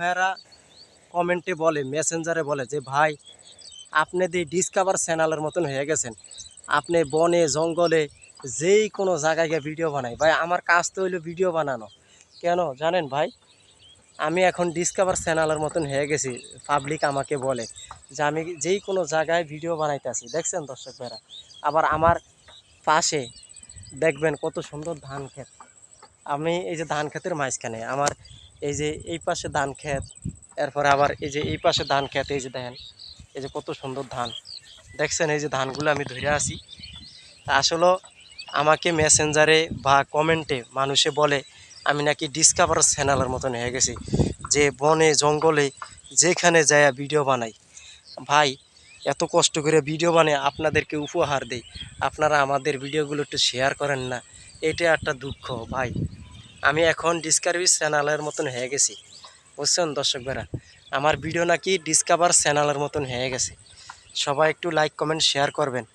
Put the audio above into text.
ভাইয়েরা কমেন্টে বলে, মেসেঞ্জারে বলে যে ভাই আপনি দিয়ে ডিসকভার চ্যানেলের মতন হয়ে গেছেন, আপনি বনে জঙ্গলে যেই কোনো জায়গায় গিয়ে ভিডিও বানাই। ভাই আমার কাজ তো হইলো ভিডিও বানানো। কেন জানেন ভাই, আমি এখন ডিসকভার চ্যানেলের মতন হয়ে গেছি। পাবলিক আমাকে বলে যে আমি যেই কোনো জায়গায় ভিডিও বানাইতেছি। দেখছেন দর্শক ভাইরা, আবার আমার পাশে দেখবেন কত সুন্দর ধান ক্ষেত। আমি এই যে ধান ক্ষেতের মাঝখানে আমার এই যে এই পাশে ধান ক্ষেত, এরপরে আবার এই যে এই পাশে ধান ক্ষেত, এই যে দেখেন এই যে কত সুন্দর ধান। দেখছেন এই যে ধানগুলো আমি ধরে আছি। আসলে আমাকে মেসেঞ্জারে বা কমেন্টে মানুষে বলে আমি নাকি ডিসকভার চ্যানেলের মতন হয়ে গেছি, যে বনে জঙ্গলে যেখানে যায় ভিডিও বানাই। ভাই এত কষ্ট করে ভিডিও বানিয়ে আপনাদেরকে উপহার দেই, আপনারা আমাদের ভিডিওগুলো একটু শেয়ার করেন না, এটা একটা দুঃখ ভাই। আমি এখন ডিসকভারি চ্যানেলের মতন হয়ে গেছি, বুঝছেন দর্শক ভাইরা, আমার ভিডিও নাকি ডিসকভার চ্যানেলের মতন হয়ে গেছে। সবাই একটু লাইক কমেন্ট শেয়ার করবেন।